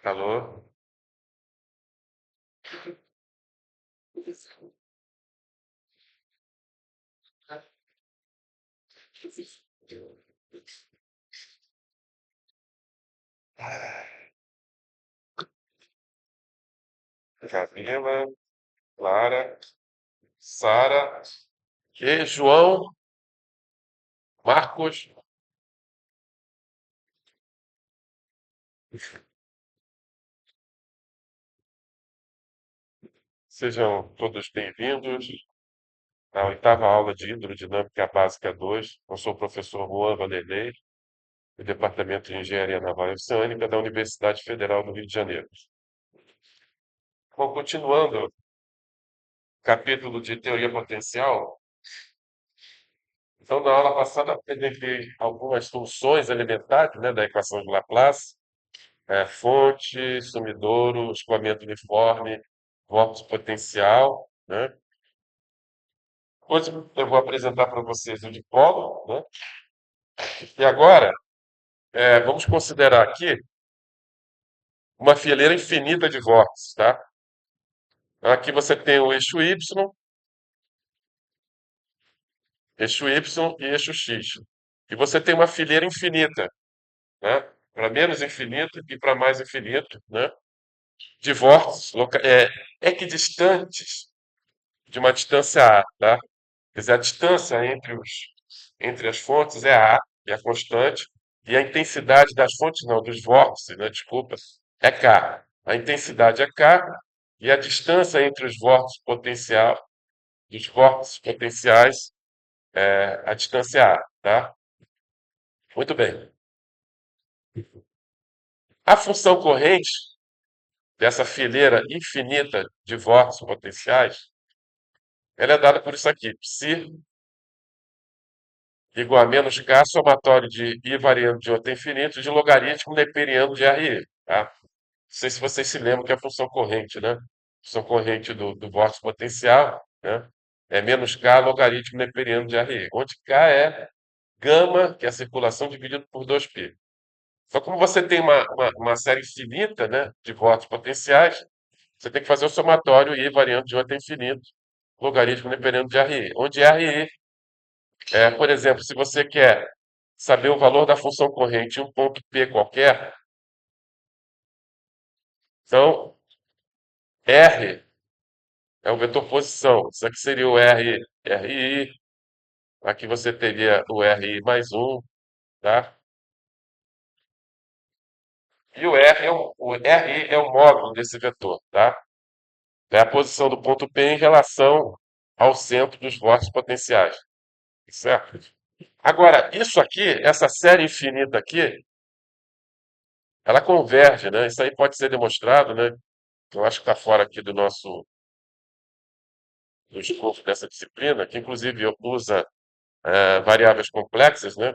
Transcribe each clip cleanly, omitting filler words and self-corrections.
Alô? Camila, Clara, Sara e João, Marcos. Sejam todos bem-vindos à oitava aula de Hidrodinâmica Básica 2. Eu sou o professor Juan Vanderlei, do Departamento de Engenharia Naval e Oceânica da Universidade Federal do Rio de Janeiro. Bom, continuando o capítulo de teoria potencial, então na aula passada apresentei algumas funções elementares, né, da equação de Laplace. Fonte, sumidouro, escoamento uniforme, vórtice potencial, né? Hoje eu vou apresentar para vocês o dipolo, né? E agora, vamos considerar aqui uma fileira infinita de vórtices, tá? Aqui você tem o eixo Y e eixo X. E você tem uma fileira infinita, né? Para menos infinito e para mais infinito, né? De vórtices equidistantes de uma distância A, tá? Quer dizer, a distância entre as fontes é A, que é a constante, e a intensidade das fontes, não, dos vórtices, né, desculpa, é K. A intensidade é K e a distância entre dos vórtices potenciais é a distância A, tá? Muito bem. A função corrente dessa fileira infinita de vórtices potenciais, ela é dada por isso aqui, psi igual a menos K, somatório de I variando de 1 até infinito, de logaritmo neperiano de RE. Tá? Não sei se vocês se lembram que é a função corrente, né? Função corrente do vórtice potencial, né? É menos K logaritmo neperiano de RE, onde K é gama, que é a circulação, dividido por 2π. Então, como você tem uma série infinita, né, de vórtices potenciais, você tem que fazer o somatório I variando de 1 até infinito, logaritmo neperiano de RE, onde RE por exemplo, se você quer saber o valor da função corrente em um ponto P qualquer, então R é o vetor posição. Isso aqui seria o RI. Aqui você teria o RI mais um, tá? E o RI é o módulo desse vetor, tá? É a posição do ponto P em relação ao centro dos vórtices potenciais, certo? Agora, isso aqui, essa série infinita aqui, ela converge, né? Isso aí pode ser demonstrado, né? Eu acho que está fora aqui do escopo dessa disciplina, que inclusive usa variáveis complexas, né?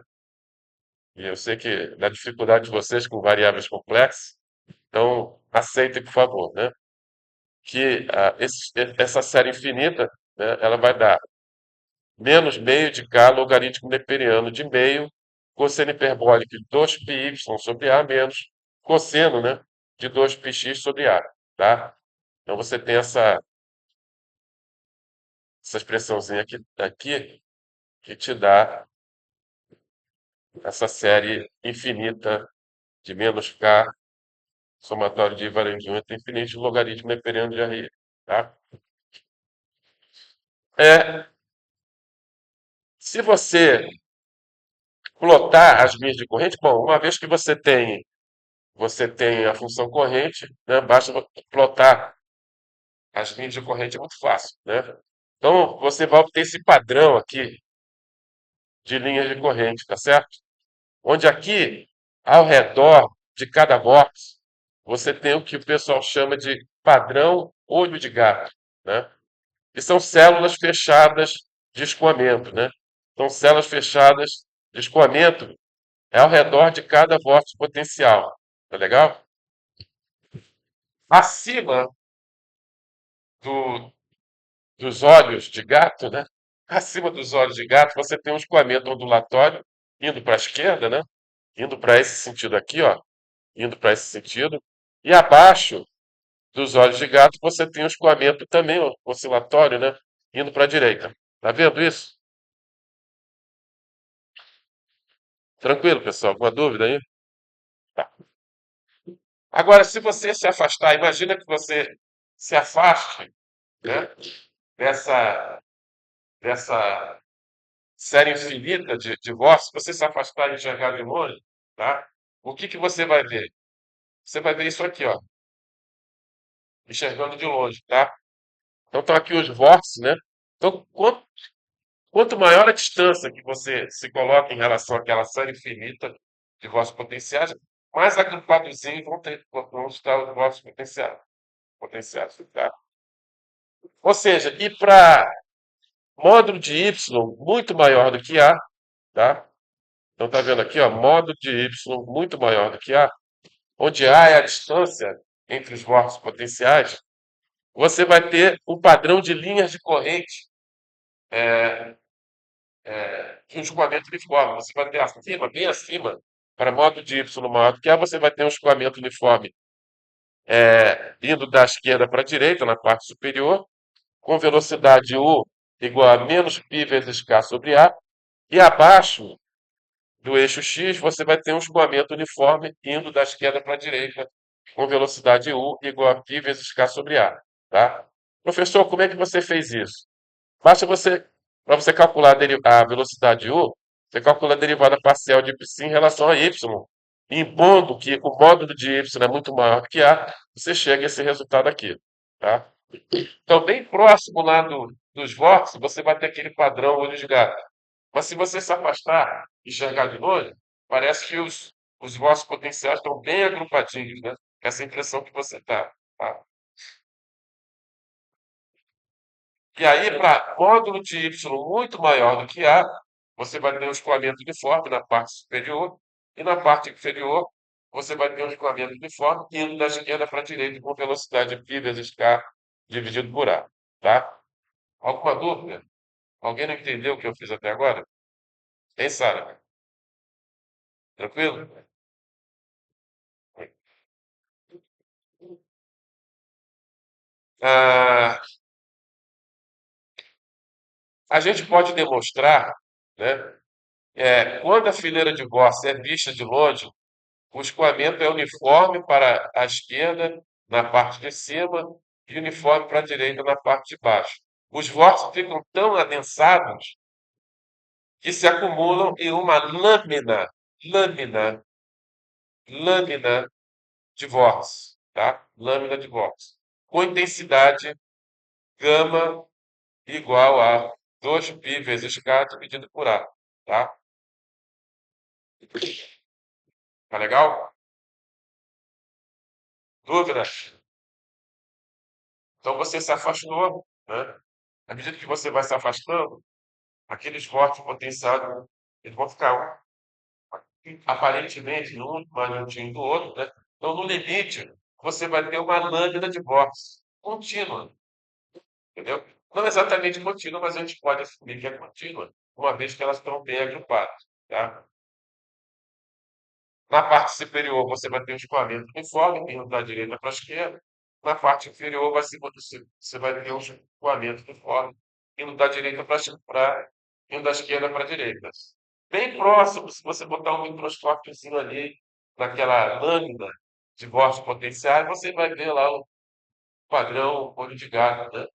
E eu sei que da dificuldade de vocês com variáveis complexas, então aceitem, por favor, né? Que essa série infinita, né, ela vai dar menos meio de K logaritmo neperiano de meio, cosseno hiperbólico de 2πy sobre A menos cosseno, né, de 2πx sobre A, tá? Então você tem essa expressãozinha aqui que te dá essa série infinita de menos K, somatório de I variando de 1 até infinito, de logaritmo neperiano de RI. Tá? Se você plotar as linhas de corrente, bom, uma vez que você tem a função corrente, né, basta plotar as linhas de corrente, é muito fácil. Né? Então, você vai obter esse padrão aqui de linhas de corrente, tá certo? Onde aqui, ao redor de cada vórtice, você tem o que o pessoal chama de padrão olho de gato, né? Que são células fechadas de escoamento, né? Então, células fechadas de escoamento é ao redor de cada vórtice potencial, tá legal? Acima do- dos olhos de gato, né? Acima dos olhos de gato, você tem um escoamento ondulatório indo para a esquerda, né? Indo para esse sentido aqui, ó, indo para esse sentido, E abaixo dos olhos de gato você tem um escoamento também oscilatório, né? Indo para a direita. Tá vendo isso? Tranquilo, pessoal? Alguma dúvida aí? Tá. Agora, se você se afastar, imagina que você se afaste, né, dessa, dessa série infinita de vozes, se você se afastar e enxergar de longe, tá? O que que você vai ver? Você vai ver isso aqui, ó, enxergando de longe, tá? Então estão aqui os vórtices, né? Então, quanto maior a distância que você se coloca em relação àquela série infinita de vórtices potenciais, mais agrupadozinhos vão estar os vórtices potenciais, tá? Ou seja, e para módulo de Y muito maior do que A, tá? Então tá vendo aqui, ó, módulo de Y muito maior do que A, onde A é a distância entre os vórtices potenciais, você vai ter um padrão de linhas de corrente de um escoamento uniforme. Você vai ter acima, bem acima, para módulo de Y maior do que A, você vai ter um escoamento uniforme indo da esquerda para a direita, na parte superior, com velocidade U igual a menos π vezes K sobre A, e abaixo do eixo X, você vai ter um escoamento uniforme indo da esquerda para a direita, com velocidade U igual a π vezes K sobre A. Tá? Professor, como é que você fez isso? Basta você, para você calcular a velocidade U, você calcula a derivada parcial de π em relação a y. Impondo que o módulo de y é muito maior que A, você chega a esse resultado aqui. Tá? Então, bem próximo lá dos vórtices, você vai ter aquele padrão olho de gato. Mas se você se afastar e enxergar de longe, parece que os vossos potenciais estão bem agrupadinhos, né? Essa é a impressão que você está. Tá? E aí, para módulo de Y muito maior do que A, você vai ter um escoamento uniforme na parte superior, e na parte inferior, você vai ter um escoamento uniforme indo da esquerda para a direita com velocidade π vezes K dividido por A. Tá? Alguma dúvida? Alguém não entendeu o que eu fiz até agora? Quem sabe? Tranquilo? Ah, a gente pode demonstrar, né, quando a fileira de Gauss é vista de longe, o escoamento é uniforme para a esquerda na parte de cima e uniforme para a direita na parte de baixo. Os vórtices ficam tão adensados que se acumulam em uma lâmina, lâmina de vórtice, tá? Lâmina de vórtice, com intensidade gama igual a 2π vezes K dividido por A, tá? Tá legal? Dúvidas? Então você se afastou, né? À medida que você vai se afastando, aqueles vórtices potenciais, eles vão ficar aparentemente um mais juntinho do outro, né? Então, no limite, você vai ter uma lâmina de vórtice contínua, entendeu? Não exatamente contínua, mas a gente pode assumir que é contínua, uma vez que elas estão bem agrupadas, tá? Na parte superior, você vai ter um escoamento uniforme, indo da direita para a esquerda. Na parte inferior, você vai ter um escoamento uniforme, indo da direita indo da esquerda para a direita. Bem próximo, se você botar um microscópiozinho ali, naquela lâmina de vórtices potenciais, você vai ver lá o padrão olho de gato, né?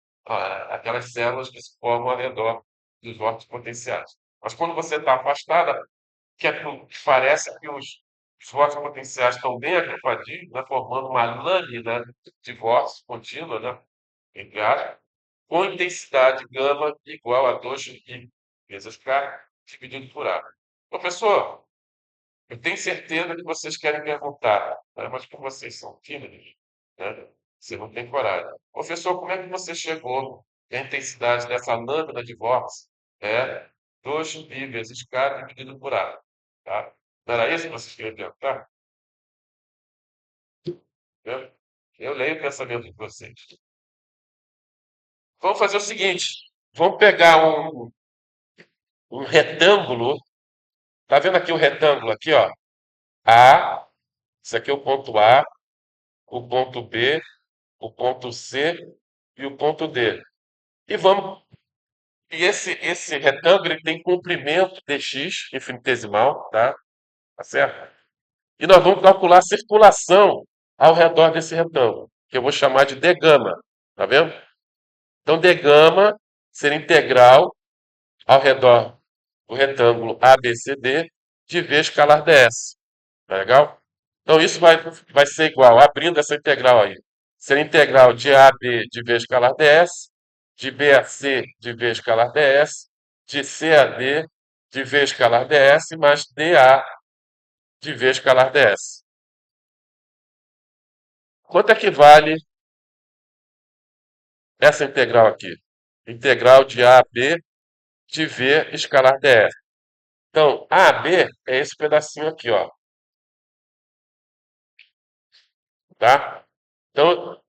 Aquelas células que se formam ao redor dos vórtices potenciais. Mas quando você está afastada, que parece que os vórtices potenciais estão bem agrupadinhos, né, formando uma lâmina de vórtices contínua, né, entre aspas, com intensidade gama igual a 2π vezes K dividido por A. Professor, eu tenho certeza que vocês querem perguntar, né, mas como vocês são tímidos, né, você não tem coragem. Professor, como é que você chegou que a intensidade dessa lâmina de vórtice é 2π vezes K dividido por A? Tá? Não era isso que vocês queriam perguntar? Eu, eu leio o pensamento de vocês. Vamos fazer o seguinte: vamos pegar um retângulo. Tá vendo aqui o retângulo aqui, ó? A, isso aqui é o ponto A. o ponto B, o ponto C e o ponto D. E vamos. E esse retângulo ele tem comprimento dx infinitesimal, tá? Tá certo? E nós vamos calcular a circulação ao redor desse retângulo, que eu vou chamar de d gama. Tá vendo? Então, d gama será integral ao redor do retângulo ABCD de V escalar ds. Tá legal? Então, isso vai ser igual, abrindo essa integral aí, será integral de A a B de V escalar ds, de B a C de V escalar ds, de C a D de V escalar ds, mais dA de V escalar ds. Quanto é que vale essa integral aqui? Integral de A a B de V escalar ds. Então, A a B é esse pedacinho aqui, ó. Tá? Então,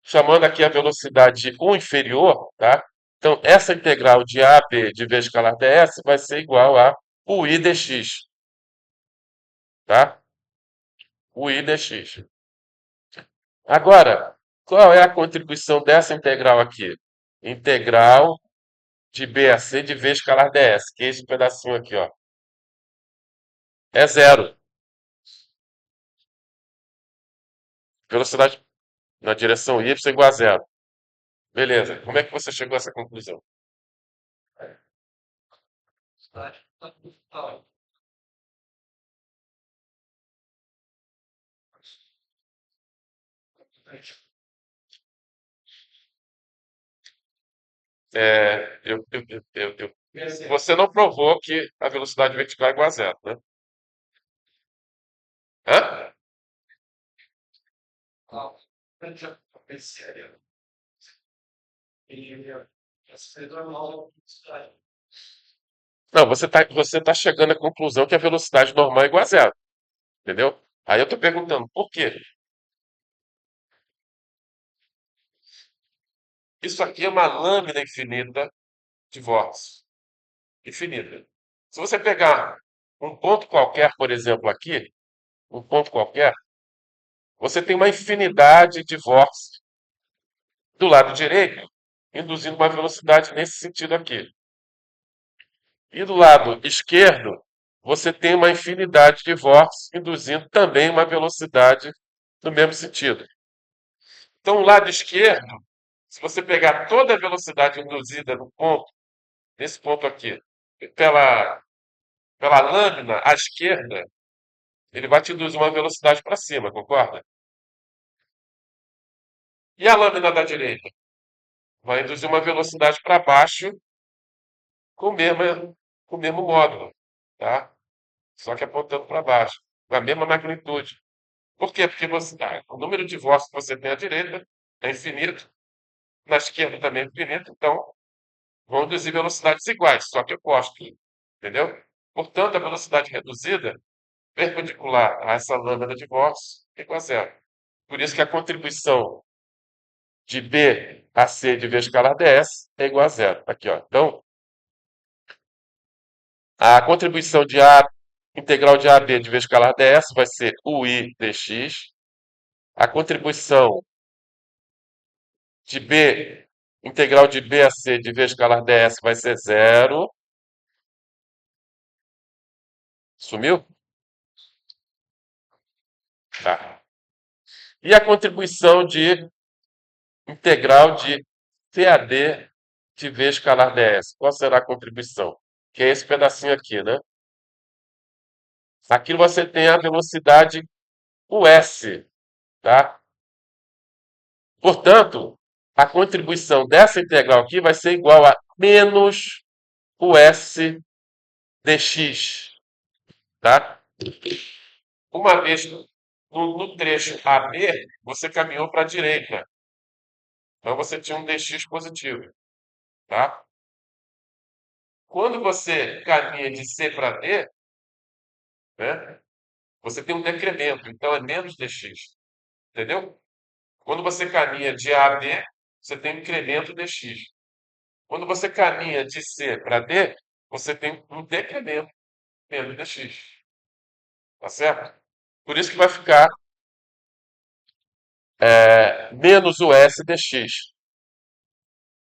chamando aqui a velocidade de U inferior, tá? Então, essa integral de A a B de V escalar ds vai ser igual a UI dx, tá? UI dx. Agora, qual é a contribuição dessa integral aqui? Integral de B a C de V escalar ds, que é esse pedacinho aqui, ó. É zero. Velocidade na direção y igual a zero. Beleza. Como é que você chegou a essa conclusão? Você não provou que a velocidade vertical é igual a zero, né? Hã? Não, você tá chegando à conclusão que a velocidade normal é igual a zero, entendeu? Aí eu estou perguntando, por quê? Isso aqui é uma lâmina infinita de vórtice. Infinita. Se você pegar um ponto qualquer, por exemplo, aqui, um ponto qualquer, você tem uma infinidade de vórtices do lado direito, induzindo uma velocidade nesse sentido aqui. E do lado esquerdo, você tem uma infinidade de vórtices, induzindo também uma velocidade no mesmo sentido. Então, o lado esquerdo, se você pegar toda a velocidade induzida no ponto, nesse ponto aqui, pela, pela lâmina à esquerda, ele vai te induzir uma velocidade para cima, concorda? E a lâmina da direita? Vai induzir uma velocidade para baixo com o mesmo módulo, tá? Só que apontando para baixo, com a mesma magnitude. Por quê? Porque o número de volts que você tem à direita é infinito, na esquerda também é infinito, então vão induzir velocidades iguais, só que opostas. Entendeu? Portanto, a velocidade reduzida, perpendicular a essa lâmina de volts, é igual a zero. Por isso que a contribuição de B a C de V escalar ds é igual a zero. Aqui, ó. Então, a contribuição de A, integral de AB de V escalar ds vai ser UI dx. A contribuição de B, integral de B a C de V escalar ds vai ser zero. Sumiu? Tá. E a contribuição de integral de CAD de V escalar ds. Qual será a contribuição? Que é esse pedacinho aqui, né? Aqui você tem a velocidade US, tá? Portanto, a contribuição dessa integral aqui vai ser igual a menos US dx, tá? Uma vez no trecho AB, você caminhou para a direita. Então você tinha um dx positivo, tá? Quando você caminha de C para D, né, você tem um decremento, então é menos dx, entendeu? Quando você caminha de A a B, você tem um incremento dx. Quando você caminha de C para D, você tem um decremento menos dx, tá certo? Por isso que vai ficar menos o S dx,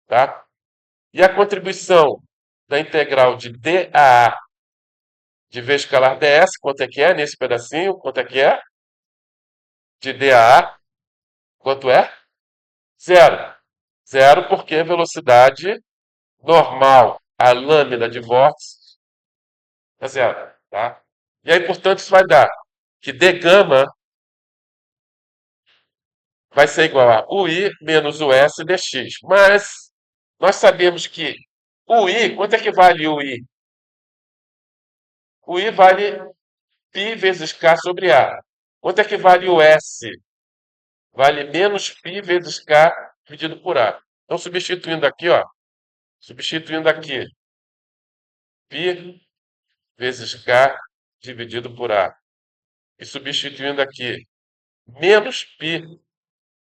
tá? E a contribuição da integral de dA de V escalar ds, quanto é que é nesse pedacinho? Quanto é que é? De dA, quanto é? Zero. Zero porque a velocidade normal, a lâmina de vórtice, é zero, tá? E aí, portanto, isso vai dar que d gama vai ser igual a UI menos o S dx. Mas nós sabemos que o I, quanto é que vale o I? O I vale π vezes K sobre A. Quanto é que vale o S? Vale menos π vezes K dividido por A. Então, substituindo aqui, ó, substituindo aqui, π vezes K dividido por A. E substituindo aqui, menos π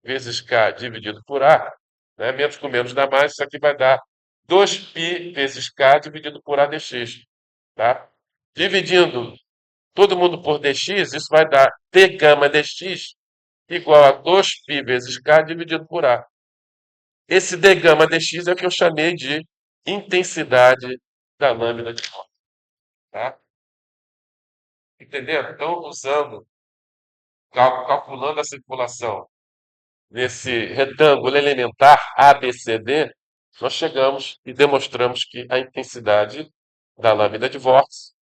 vezes K dividido por A, né? Menos com menos dá mais, isso aqui vai dar 2π vezes K dividido por A dx. Tá? Dividindo todo mundo por dx, isso vai dar d gama dx igual a 2π vezes K dividido por A. Esse d gama dx é o que eu chamei de intensidade da lâmina de Hawking. Tá? Entendendo? Então, calculando a circulação nesse retângulo elementar ABCD, nós chegamos e demonstramos que a intensidade da lâmina de vórtice,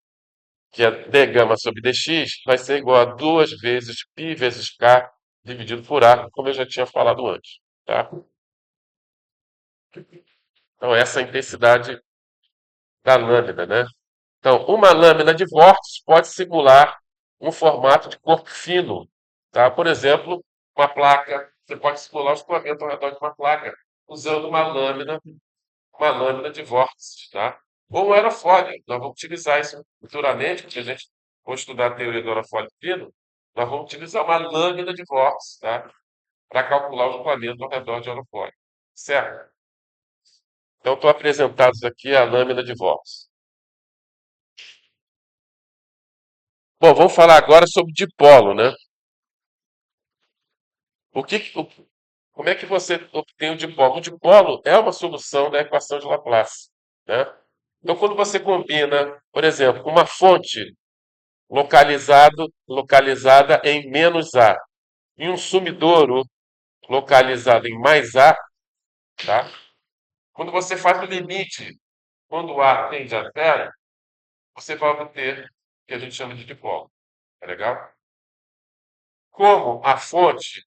que é d gama sobre dx, vai ser igual a 2 vezes π vezes k dividido por A, como eu já tinha falado antes. Tá? Então, essa é a intensidade da lâmina, né? Então, uma lâmina de vórtice pode simular um formato de corpo fino. Tá? Por exemplo, uma placa. Você pode simular o escoamento ao redor de uma placa usando uma lâmina de vórtice. Tá? Ou um aerofólio. Nós vamos utilizar isso futuramente, porque a gente for estudar a teoria do aerofólio fino, nós vamos utilizar uma lâmina de vórtice, tá? Para calcular o escoamento ao redor de aerofólio. Certo? Então, estou apresentados aqui a lâmina de vórtice. Bom, vamos falar agora sobre dipolo, né? O que, como é que você obtém o dipolo? O dipolo é uma solução da equação de Laplace, né? Então, quando você combina, por exemplo, uma fonte localizada em menos A e um sumidouro localizado em mais A, tá? Quando você faz o limite, quando A tende a zero, você vai obter o que a gente chama de dipolo. Tá legal? Como a fonte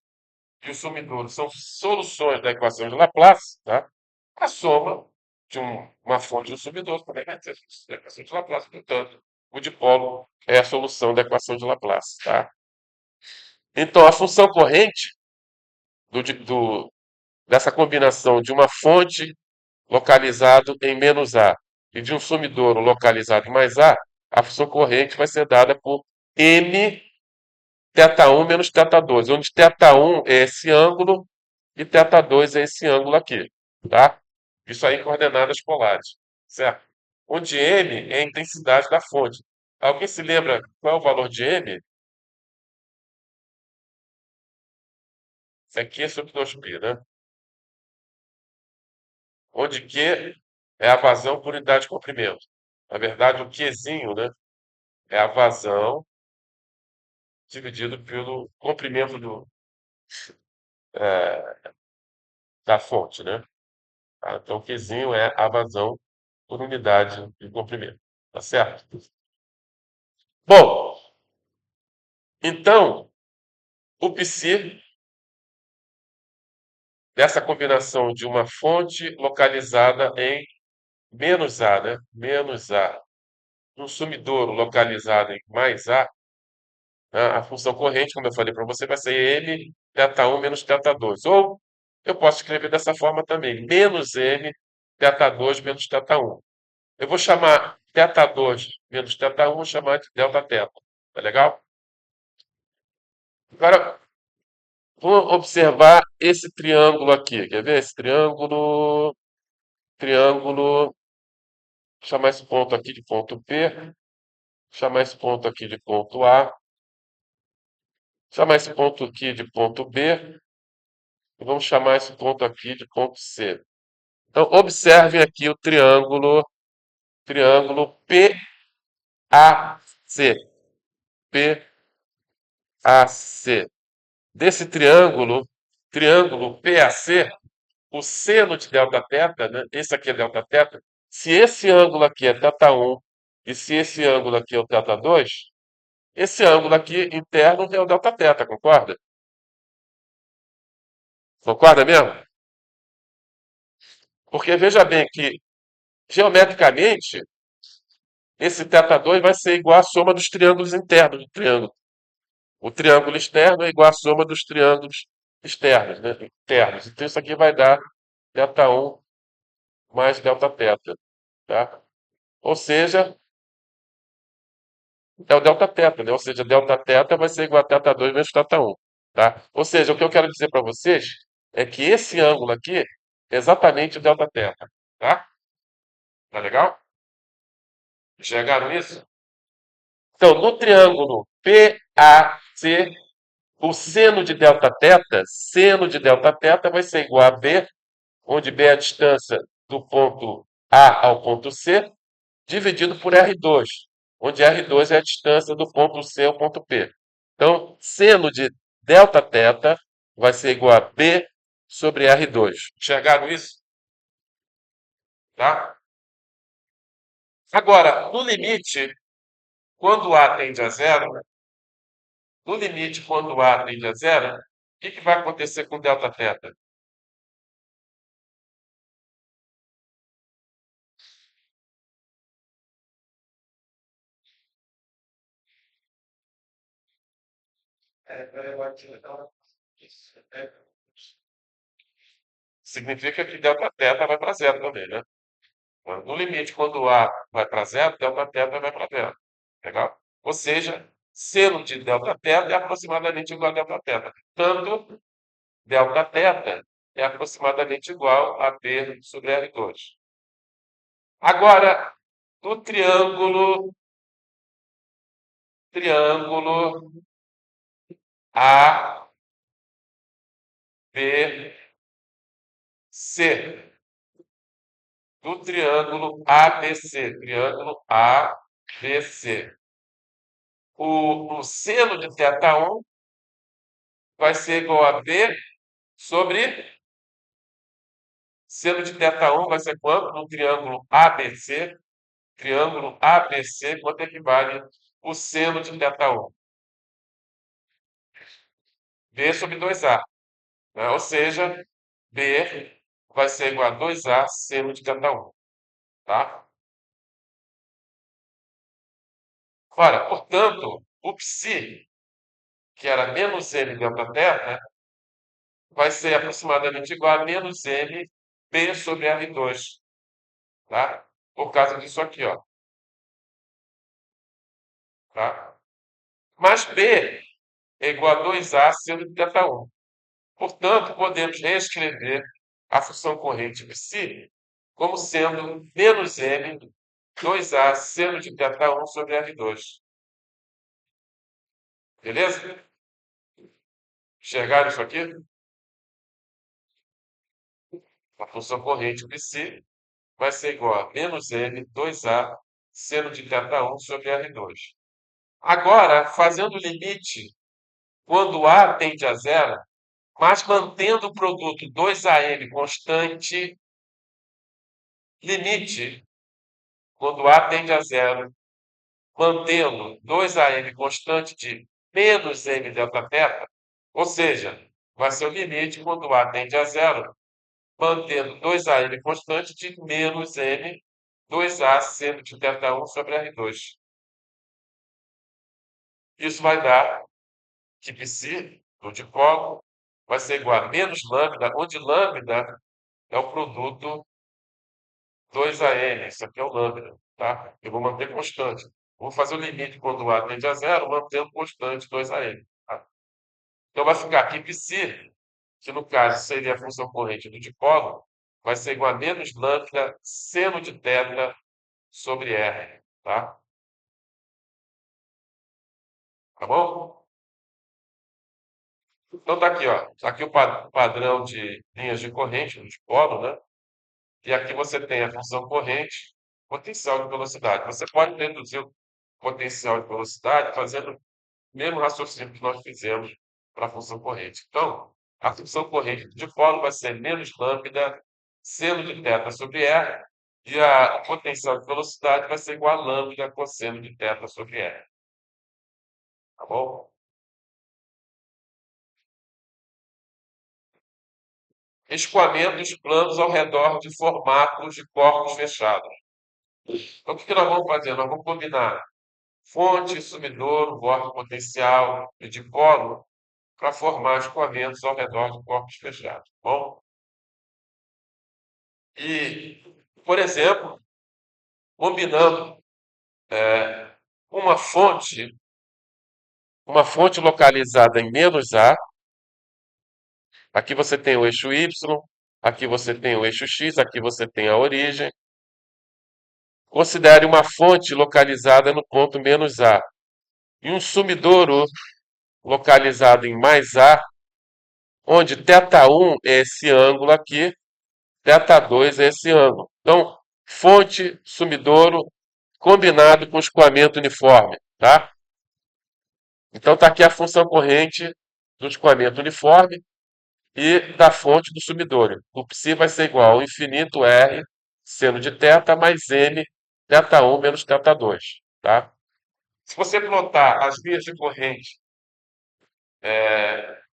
e o sumidouro são soluções da equação de Laplace, tá? A soma de uma fonte e um sumidouro também vai ser a equação de Laplace. Portanto, o dipolo é a solução da equação de Laplace. Tá? Então, a função corrente dessa combinação de uma fonte localizado em menos A e de um sumidouro localizado em mais a função corrente vai ser dada por m θ1 menos θ2, onde θ1 é esse ângulo e θ2 é esse ângulo aqui, tá? Isso aí em coordenadas polares, certo? Onde m é a intensidade da fonte. Alguém se lembra qual é o valor de m? Isso aqui é sobre 2π, né? Onde Q é a vazão por unidade de comprimento. Na verdade, o Qzinho, né, é a vazão dividido pelo comprimento da fonte, né? Tá? Então, o Qzinho é a vazão por unidade de comprimento. Tá certo? Bom, então, o psi dessa combinação de uma fonte localizada em menos A, né? Menos A, um sumidouro localizado em mais A, né? A função corrente, como eu falei para você, vai ser m θ1 menos θ2. Ou eu posso escrever dessa forma também, menos m θ2 menos θ1. Eu vou chamar θ2 menos θ1, vou chamar de delta θ. Tá legal? Agora, vou observar esse triângulo aqui. Quer ver? Esse triângulo. Triângulo. Chamar esse ponto aqui de ponto P. Chamar esse ponto aqui de ponto A. Chamar esse ponto aqui de ponto B. E vamos chamar esse ponto aqui de ponto C. Então, observem aqui o triângulo PAC. PAC. Desse triângulo PAC, o seno de delta θ, né? Esse aqui é delta θ. Se esse ângulo aqui é θ1 e se esse ângulo aqui é o θ2, esse ângulo aqui interno é o delta θ, concorda? Concorda mesmo? Porque veja bem que, geometricamente, esse θ2 vai ser igual à soma dos triângulos internos do triângulo. O triângulo externo é igual à soma dos triângulos externos, né? Internos. Então isso aqui vai dar θ1 mais delta θ, tá? Ou seja, é o delta θ, né? Ou seja, delta θ vai ser igual a θ2 vezes θ1, tá? Ou seja, o que eu quero dizer para vocês é que esse ângulo aqui é exatamente o delta θ, tá? Tá legal? Enxergaram isso? Então, no triângulo PAC, o seno de delta θ vai ser igual a B, onde B é a distância do ponto A ao ponto C, dividido por R2, onde R2 é a distância do ponto C ao ponto P. Então, seno de delta θ vai ser igual a B sobre R2. Enxergaram isso? Tá? Agora, no limite, quando A tende a zero, no limite, quando A tende a zero, o que vai acontecer com delta θ? Significa que delta θ vai para zero também, né? No limite, quando A vai para zero, delta θ vai para zero. Legal? Ou seja, seno de delta θ é aproximadamente igual a delta θ. Portanto, delta θ é aproximadamente igual a B sobre R2. Agora, no triângulo ABC, do triângulo ABC. O seno de θ1 vai ser igual a B sobre seno de θ1 vai ser quanto? No triângulo ABC. Triângulo ABC, quanto equivale o seno de θ1? B sobre 2A. Né? Ou seja, B vai ser igual a 2A seno de θ1. Tá? Ora, portanto, o psi, que era menos m delta θ, vai ser aproximadamente igual a menos m B sobre R2. Tá? Por causa disso aqui, ó. Tá? Mas B é igual a 2A seno de θ1. Portanto, podemos reescrever a função corrente psi como sendo menos m 2A seno de θ1 sobre R2. Beleza? Enxergaram isso aqui? A função corrente psi vai ser igual a menos m 2A seno de θ1 sobre R2. Agora, fazendo o limite, quando A tende a zero, mas mantendo o produto 2AM constante, limite, quando A tende a zero, mantendo 2AM constante de menos M delta θ, ou seja, vai ser o limite quando A tende a zero, mantendo 2AM constante de menos M 2A seno de θ1 sobre R2. Isso vai dar que psi do dipolo vai ser igual a menos lambda, onde lambda é o produto 2AM. Isso aqui é o lambda, tá? Eu vou manter constante. Vou fazer o limite quando A tende a zero, mantendo constante 2AM. Tá? Então vai ficar aqui psi, que no caso seria a função corrente do dipolo, vai ser igual a menos lambda seno de θ sobre R. Tá? Tá bom? Então tá aqui, ó. Tá aqui o padrão de linhas de corrente no dipolo, né? E aqui você tem a função corrente, potencial de velocidade. Você pode reduzir o potencial de velocidade fazendo o mesmo raciocínio que nós fizemos para a função corrente. Então, a função corrente do dipolo vai ser menos lambda seno de θ sobre R, e a potencial de velocidade vai ser igual a lambda cosseno de θ sobre R. Tá bom? Escoamentos planos ao redor de formatos de corpos fechados. Então, o que nós vamos fazer? Nós vamos combinar fonte, sumidouro, vórtice potencial e dipolo para formar escoamentos ao redor de corpos fechados. Tá bom? E, por exemplo, combinando uma fonte localizada em menos A, aqui você tem o eixo Y, aqui você tem o eixo X, aqui você tem a origem. Considere uma fonte localizada no ponto menos A e um sumidouro localizado em mais A, onde θ1 é esse ângulo aqui, θ2 é esse ângulo. Então, fonte, sumidouro, combinado com escoamento uniforme, tá? Então, está aqui a função corrente do escoamento uniforme e da fonte do sumidouro. O psi vai ser igual ao infinito R seno de θ mais m θ1 menos θ2, tá? Se você plotar as vias de corrente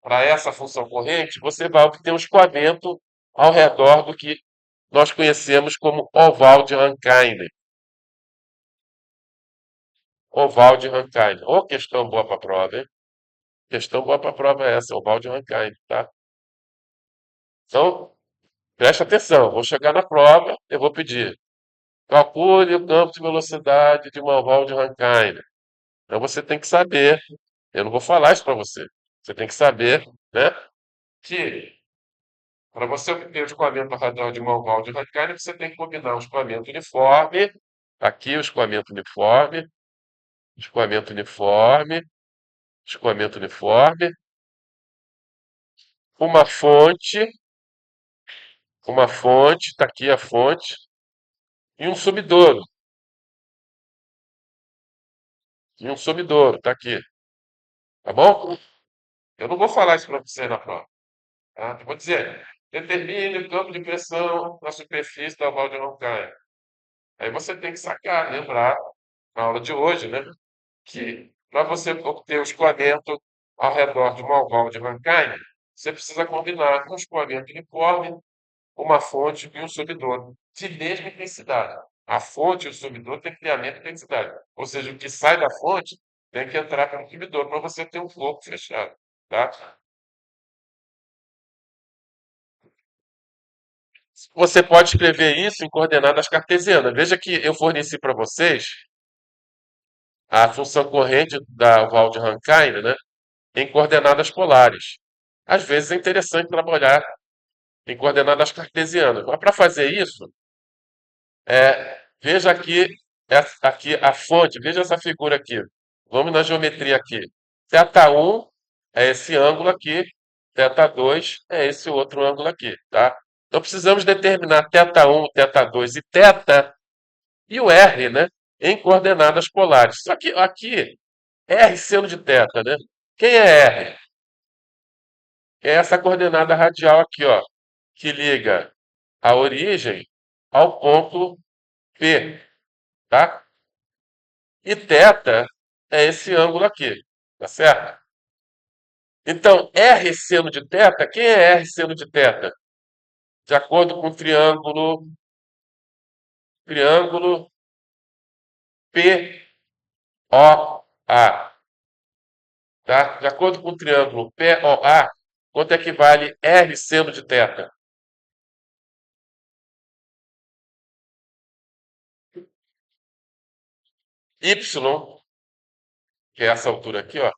para essa função corrente, você vai obter um escoamento ao redor do que nós conhecemos como oval de Rankine. Oval de Rankine. Ô, questão boa para a prova, hein? Questão boa para a prova é essa, oval de Rankine, tá? Então, preste atenção, vou chegar na prova, eu vou pedir. Calcule o campo de velocidade de uma oval de Rankine. Então você tem que saber, eu não vou falar isso para você. Você tem que saber, né, que para você obter o escoamento ao redor de uma oval de Rankine, você tem que combinar um escoamento uniforme, aqui o escoamento uniforme, escoamento uniforme, escoamento uniforme, uma fonte, está aqui a fonte, e um sumidouro, está aqui, tá bom? Eu não vou falar isso para você na prova, tá? Eu vou dizer, determine o campo de pressão na superfície da oval de Rankine. Aí você tem que sacar, lembrar, na aula de hoje, né, que para você obter o escoamento ao redor de uma oval de Rankine, você precisa combinar um escoamento uniforme, uma fonte e um subidor de mesma intensidade. A fonte e o subidor têm que ter a mesma intensidade. Ou seja, o que sai da fonte tem que entrar pelo subidor para você ter um corpo fechado. Tá? Você pode escrever isso em coordenadas cartesianas. Veja que eu forneci para vocês a função corrente da oval de Rankine, né, em coordenadas polares. Às vezes é interessante trabalhar em coordenadas cartesianas. Mas para fazer isso, veja aqui a fonte, veja essa figura aqui. Vamos na geometria aqui. Θ1 é esse ângulo aqui, θ2 é esse outro ângulo aqui, tá? Então precisamos determinar θ1, θ2 e θ e o R, né, em coordenadas polares. Só que aqui, R seno de θ, né? Quem é R? É essa coordenada radial aqui, ó, que liga a origem ao ponto P, tá? E θ é esse ângulo aqui, tá certo? Então, R seno de θ, quem é R seno de θ? De acordo com o triângulo POA, tá? De acordo com o triângulo POA, quanto equivale R seno de θ? Y, que é essa altura aqui, ó,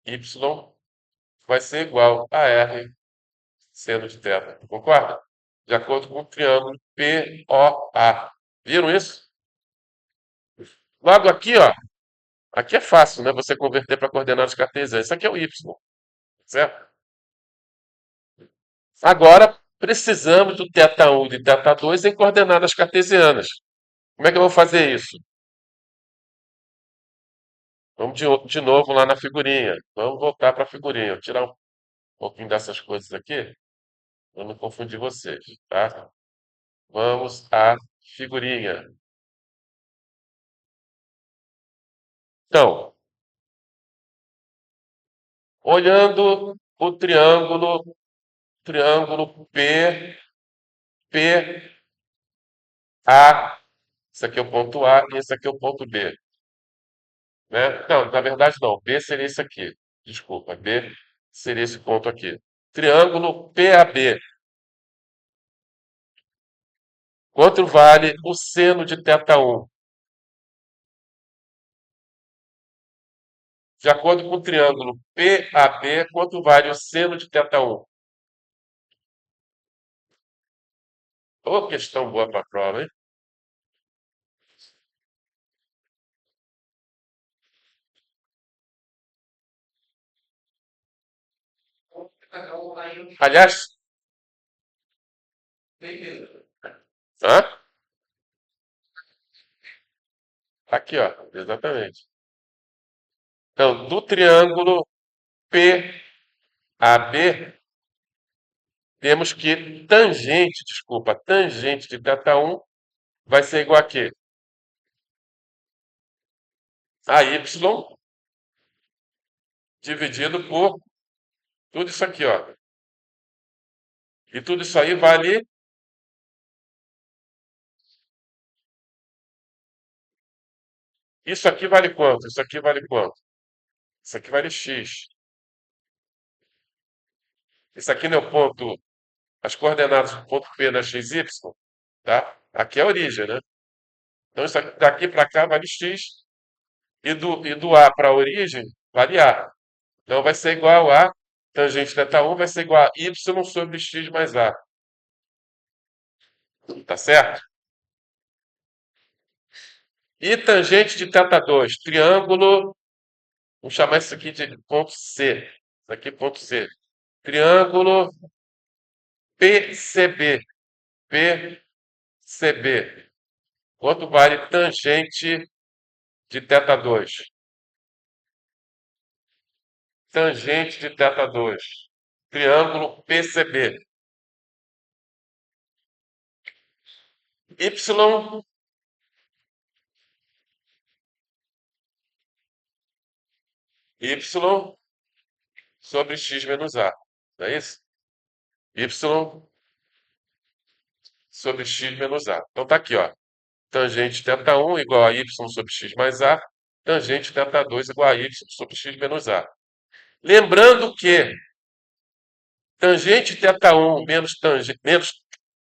Y vai ser igual a R seno de θ. Concorda? De acordo com o triângulo POA. Viram isso? Logo aqui, ó, aqui é fácil, né? Você converter para coordenadas cartesianas. Isso aqui é o Y, certo? Agora, precisamos do θ1 e θ2 em coordenadas cartesianas. Como é que eu vou fazer isso? Vamos de novo lá na figurinha. Vamos voltar para a figurinha. Vou tirar um pouquinho dessas coisas aqui, para não confundir vocês, tá? Vamos à figurinha. Então, olhando o triângulo PA, esse aqui é o ponto A e esse aqui é o ponto B, né? Não, na verdade não. B seria esse aqui. Desculpa, B seria esse ponto aqui. Triângulo PAB. Quanto vale o seno de θ1? De acordo com o triângulo PAB, quanto vale o seno de θ1? Ô, questão boa para a prova, hein? Aliás, hã? Aqui, ó, exatamente. Então, do triângulo PAB, temos que tangente de θ1 vai ser igual a quê? A y dividido por tudo isso aqui, ó. E tudo isso aí vale. Isso aqui vale quanto? Isso aqui vale quanto? Isso aqui vale x. Isso aqui não é o ponto. As coordenadas do ponto P na XY, tá? Aqui é a origem, né? Então, isso aqui, daqui para cá vale x, e do A para a origem vale A. Então, vai ser igual a tangente θ1 vai ser igual a y sobre x mais A. Tá certo? E tangente de θ2, triângulo, vamos chamar isso aqui de ponto C. Isso aqui ponto C. Triângulo PCB. PCB. Quanto vale tangente de θ2? Tangente de θ2. Triângulo PCB. Y, Y sobre x menos A. Não é isso? Y sobre x menos A. Então tá aqui, ó. Tangente θ1 igual a y sobre x mais A. Tangente θ2 igual a y sobre x menos A. Lembrando que tangente θ1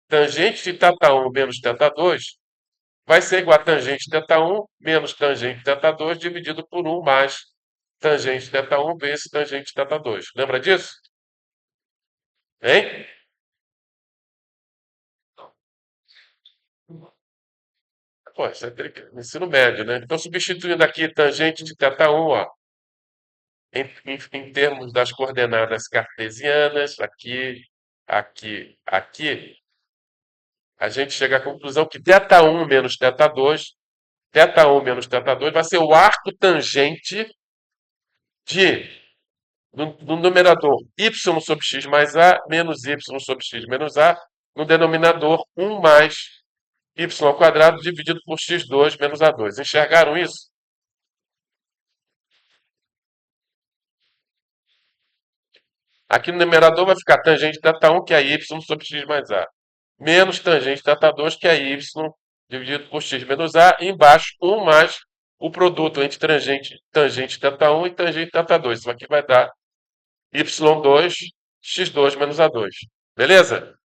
tangente de θ1 menos θ2 vai ser igual a tangente θ1 menos tangente θ2 dividido por 1 mais tangente θ1 vezes tangente θ2. Lembra disso? Hein? Pô, isso é ensino médio, né? Então, substituindo aqui tangente de θ1, ó, em termos das coordenadas cartesianas, aqui, a gente chega à conclusão que θ1 menos θ2 vai ser o arco tangente de, no numerador, y sobre x mais a, menos y sobre x menos a, no denominador, 1 mais y ao quadrado dividido por x2 menos a2. Enxergaram isso? Aqui no numerador vai ficar tangente θ1, que é y sobre x mais a, menos tangente θ2, que é y dividido por x menos a, e embaixo 1 mais o produto entre tangente θ1 e tangente θ2. Isso aqui vai dar y2, x2 menos a2. Beleza?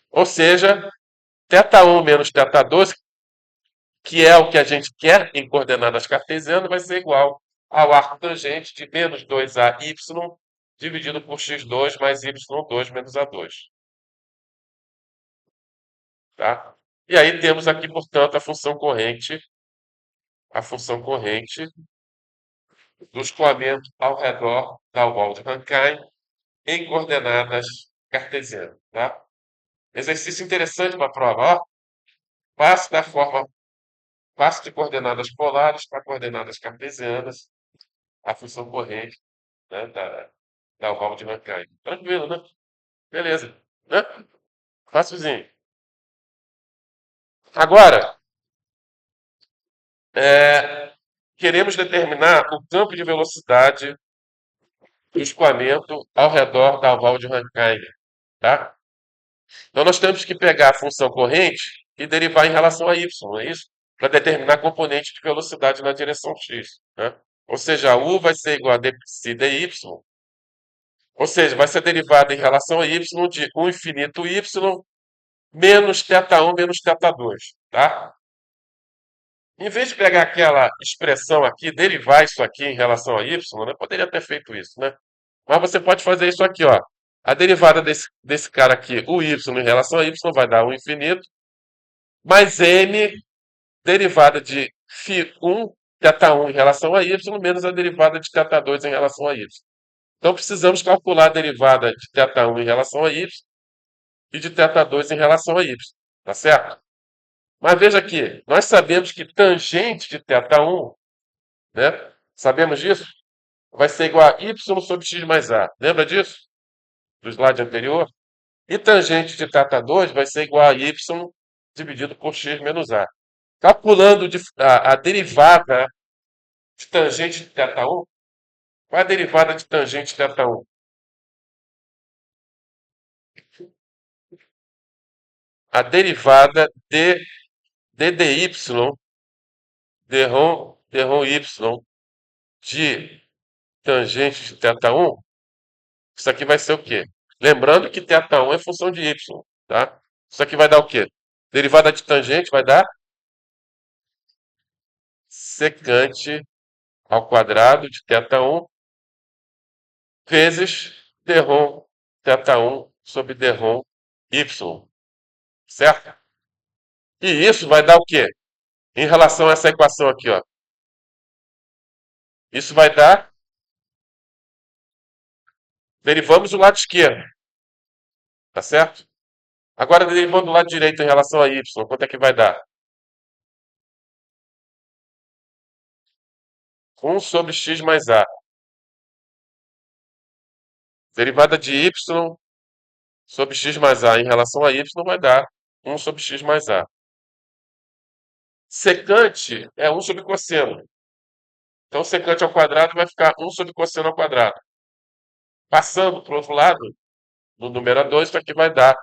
Ou seja, θ1 menos θ2, que é o que a gente quer em coordenadas cartesianas, vai ser igual ao arco tangente de menos 2ay dividido por x2 mais y2 menos a2. Tá? E aí temos aqui, portanto, a função corrente do escoamento ao redor da Wald-Rankine em coordenadas cartesiana, tá? Exercício interessante para a prova, ó. Passo da forma, passo de coordenadas polares para coordenadas cartesianas, a função corrente, né, da oval de Rankine. Tranquilo, né? Beleza, né? Facilzinho. Agora, queremos determinar o campo de velocidade do escoamento ao redor da oval de Rankine, tá? Então, nós temos que pegar a função corrente e derivar em relação a y, não é isso? Para determinar a componente de velocidade na direção x, né? Ou seja, u vai ser igual a dψ dy, ou seja, vai ser derivada em relação a y de 1 infinito y menos θ1 menos θ2, tá? Em vez de pegar aquela expressão aqui, derivar isso aqui em relação a y, né? Poderia ter feito isso, né? Mas você pode fazer isso aqui, ó. A derivada desse cara aqui, o y em relação a y, vai dar 1 infinito, mais m derivada de φ1, θ1 em relação a y, menos a derivada de θ2 em relação a y. Então, precisamos calcular a derivada de θ1 em relação a y e de θ2 em relação a y. Tá certo? Mas veja aqui, nós sabemos que tangente de θ1, né? Sabemos disso? Vai ser igual a y sobre x mais a. Lembra disso? Do slide anterior? E tangente de θ2 vai ser igual a y dividido por x menos a. Calculando a derivada de tangente de θ1, qual é a derivada de tangente de θ1? A derivada de dy, dρ y, de tangente de θ1, isso aqui vai ser o quê? Lembrando que θ1 é função de y, tá? Isso aqui vai dar o quê? Derivada de tangente vai dar secante ao quadrado de θ1 vezes dρ θ1 sobre dρ y, certo? E isso vai dar o quê? Em relação a essa equação aqui, ó. Isso vai dar, derivamos o lado esquerdo, tá certo? Agora derivando o lado direito em relação a y, quanto é que vai dar? 1 sobre x mais a. Derivada de y sobre x mais a em relação a y vai dar 1 sobre x mais a. Secante é 1 sobre cosseno. Então, secante ao quadrado vai ficar 1 sobre cosseno ao quadrado. Passando para o outro lado, no numerador, isso aqui vai dar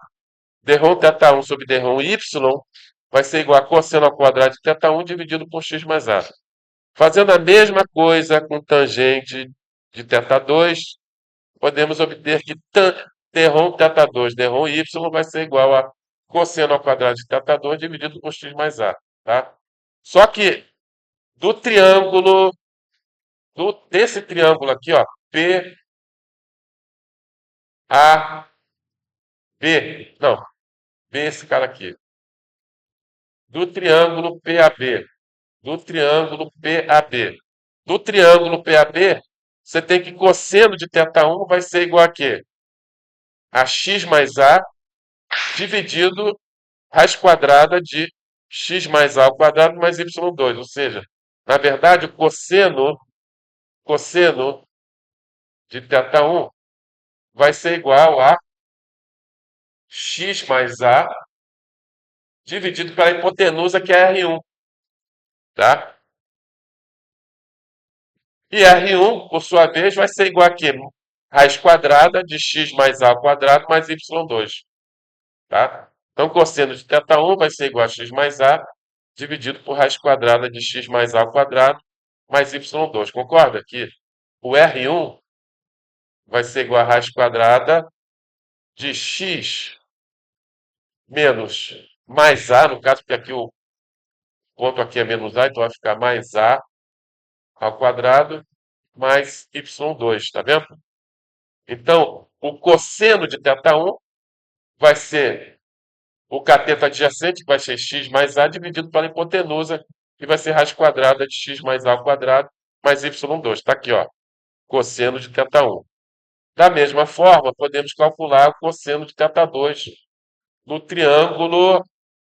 dρ θ1 sobre dρ y vai ser igual a cosseno ao quadrado de θ1 dividido por x mais a. Fazendo a mesma coisa com tangente de θ2, podemos obter que dρ θ2, dρ y vai ser igual a cosseno ao quadrado de θ2 dividido por x mais a. Tá? Só que do triângulo, desse triângulo aqui, ó, PAB, não, B esse cara aqui, do triângulo PAB, do triângulo PAB. Do triângulo PAB, você tem que cosseno de θ1 vai ser igual a quê? A x mais a dividido raiz quadrada de x mais a ao quadrado mais y2. Ou seja, na verdade, o cosseno de θ1 vai ser igual a x mais a dividido pela hipotenusa, que é R1. Tá? E R1, por sua vez, vai ser igual a quê? Raiz quadrada de x mais a ao quadrado mais y2. Tá? Então, cosseno de θ1 vai ser igual a x mais a dividido por raiz quadrada de x mais a ao quadrado mais y2. Concorda que o R1 vai ser igual a raiz quadrada de x menos mais a, no caso, porque aqui o ponto aqui é menos a, então vai ficar mais a ao quadrado mais y2, tá vendo? Então, o cosseno de θ1 vai ser o cateto adjacente, que vai ser x mais a, dividido pela hipotenusa, que vai ser raiz quadrada de x mais a ao quadrado mais y2. Está aqui, ó, cosseno de θ1. Da mesma forma, podemos calcular o cosseno de θ2 no triângulo,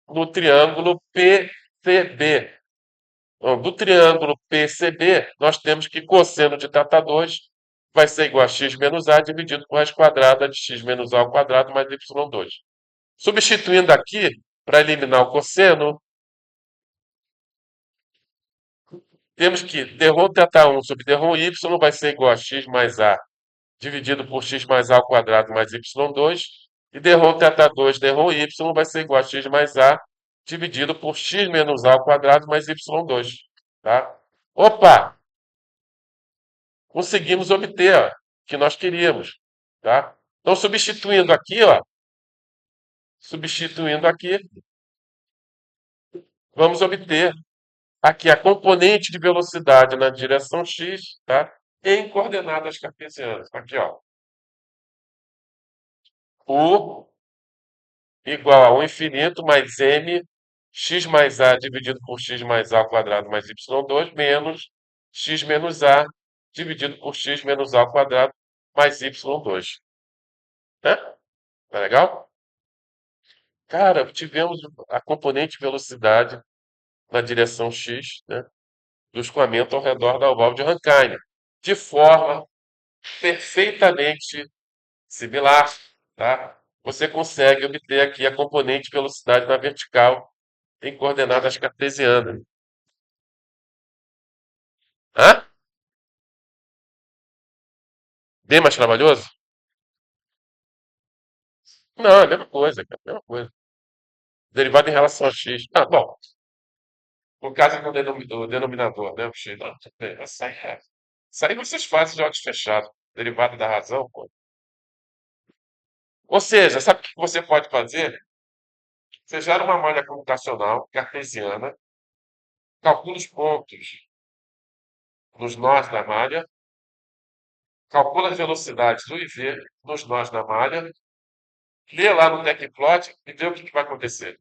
no triângulo PCB. Então, do triângulo PCB, nós temos que cosseno de θ2 vai ser igual a x menos a dividido por raiz quadrada de x menos a ao quadrado mais y2. Substituindo aqui, para eliminar o cosseno, temos que dρ θ1 sobre dρ y vai ser igual a x mais a dividido por x mais a ao quadrado mais y2. E dρ θ2 dρ y vai ser igual a x mais a dividido por x menos a ao quadrado mais y2. Tá? Opa! Conseguimos obter ó, o que nós queríamos. Tá? Então, substituindo aqui, vamos obter aqui a componente de velocidade na direção x, tá? Em coordenadas cartesianas. Aqui, ó. U igual a 1 infinito mais m x mais a dividido por x mais a ao quadrado mais y2 menos x menos a dividido por x menos a ao quadrado mais y2. Né? Tá legal? Cara, tivemos a componente de velocidade na direção x, né, do escoamento ao redor da oval de Rankine, de forma perfeitamente similar, tá? Você consegue obter aqui a componente de velocidade na vertical em coordenadas cartesianas. Hã? Bem mais trabalhoso? Não, é a mesma coisa, cara, a mesma coisa. Derivado em relação a x. Ah, bom, no caso do denominador, né? O x, não, tudo bem, isso aí vocês fazem de olhos fechados. Derivada da razão, pô. Ou seja, sabe o que você pode fazer? Você gera uma malha computacional cartesiana, calcula os pontos nos nós da malha, calcula as velocidades do IV nos nós da malha, lê lá no tecplot e vê o que vai acontecer.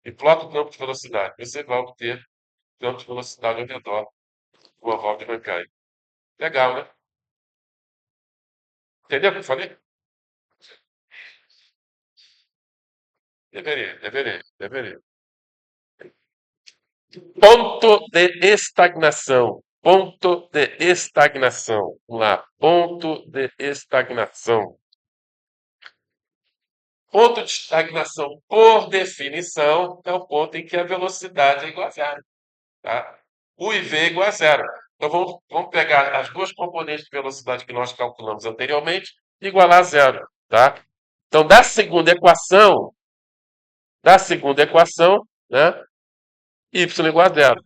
E plota o campo de velocidade. Você vai obter o campo de velocidade ao redor do oval de Rankine. Legal, né? Entendeu o que eu falei? Deveria. Ponto de estagnação. Ponto de estagnação. Vamos lá. Ponto de estagnação. Ponto de estagnação, por definição, é o ponto em que a velocidade é igual a zero. Tá? O IV é igual a zero. Então vamos pegar as duas componentes de velocidade que nós calculamos anteriormente e igualar a zero. Tá? Então, da segunda equação, né, y igual a zero.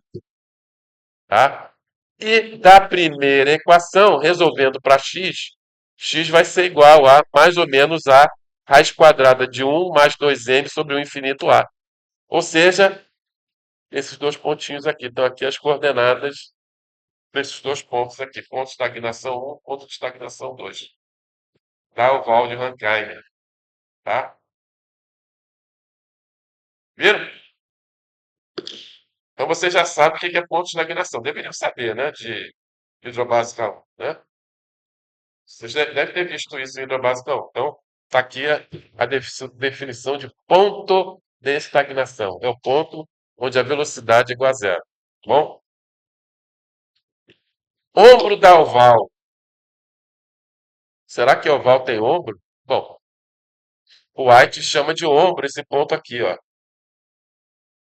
Tá? E da primeira equação, resolvendo para x vai ser igual a mais ou menos a raiz quadrada de 1 mais 2m sobre o infinito a. Ou seja, esses dois pontinhos aqui. Estão aqui as coordenadas desses dois pontos aqui. Ponto de estagnação 1, ponto de estagnação 2. Da oval de Rankine. Tá? Viram? Então você já sabe o que é ponto de estagnação. Deveriam saber, né? De hidrobásica 1, né? Vocês devem ter visto isso em hidrobásica 1. Então, está aqui a definição de ponto de estagnação. É o ponto onde a velocidade é igual a zero. Tá bom? Ombro da oval. Será que oval tem ombro? Bom, o White chama de ombro esse ponto aqui, ó.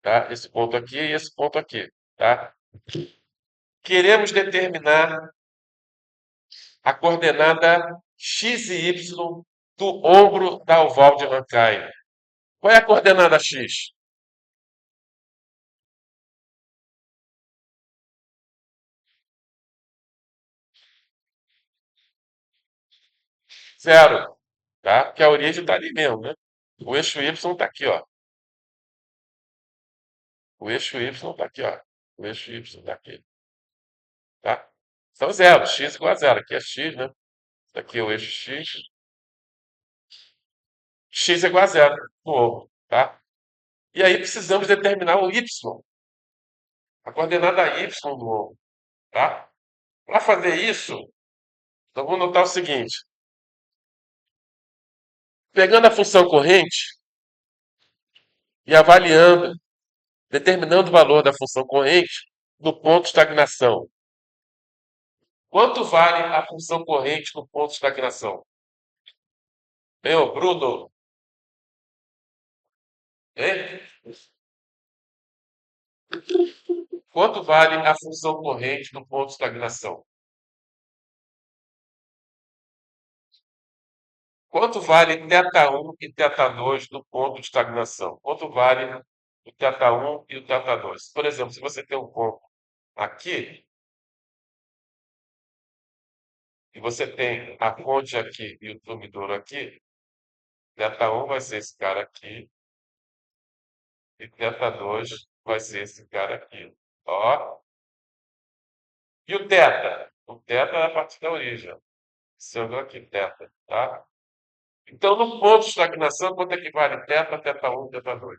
Tá? Esse ponto aqui e esse ponto aqui, tá? Queremos determinar a coordenada x e y do ombro da oval de Rankine. Qual é a coordenada x? Zero, tá? Porque a origem está ali mesmo, né? O eixo y está aqui, ó. O eixo y está aqui, ó. O eixo y está aqui, tá? Então, zero. X igual a zero. Aqui é x, né? Aqui é o eixo x. X é igual a zero no ombro, tá? E aí precisamos determinar o y, a coordenada y do ombro, tá? Para fazer isso, então vamos notar o seguinte. Pegando a função corrente e avaliando, determinando o valor da função corrente no ponto de estagnação. Quanto vale a função corrente no ponto de estagnação? Meu, Bruno, hein? Quanto vale a função corrente no ponto de estagnação? Quanto vale θ1 e θ2 no ponto de estagnação? Quanto vale o θ1 e o θ2? Por exemplo, se você tem um ponto aqui, e você tem a fonte aqui e o sumidouro aqui, θ1 vai ser esse cara aqui, e θ2 vai ser esse cara aqui. Ó. E o θ? O θ é a partir da origem. Sendo aqui θ, tá? Então, no ponto de estagnação, quanto é que vale θ, θ1, θ2?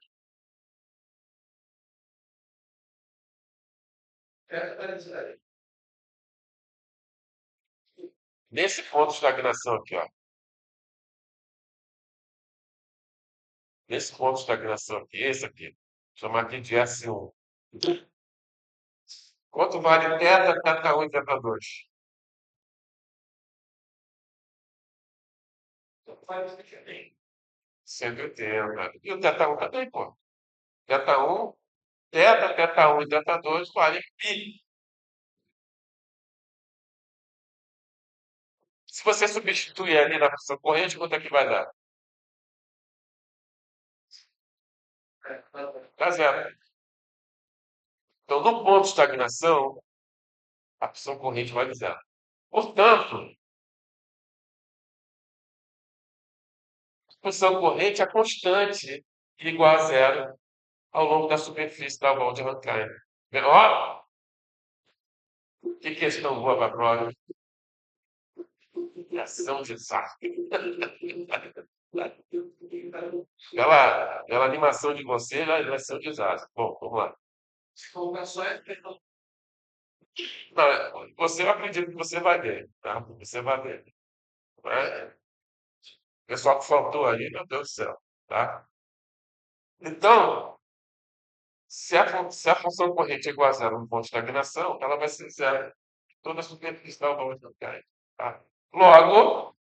Nesse ponto de estagnação aqui, ó. Nesse ponto de estagnação aqui, esse aqui. Chamar aqui de S1. Quanto vale θ, θ1 e θ2? 180. E o θ1 também, pô. θ1, θ, θ1 e θ2 vale π. Se você substituir ali na função corrente, quanto é que vai dar? Dá zero. Então, no ponto de estagnação, a função corrente vale zero. Portanto, a função corrente é constante e igual a zero ao longo da superfície da volta de Rankine. Ó, que questão boa para a prova. Ação de saco. Pela animação de você, vai ser um desastre. Bom, vamos lá. Não, você, eu acredito que você vai ver, tá? Você vai ver. Né? O pessoal que faltou aí, meu Deus do céu, tá? Então, se a função corrente é igual a zero no ponto de estagnação, ela vai ser zero em toda a superfície da volta de Rankine. Tá? Logo,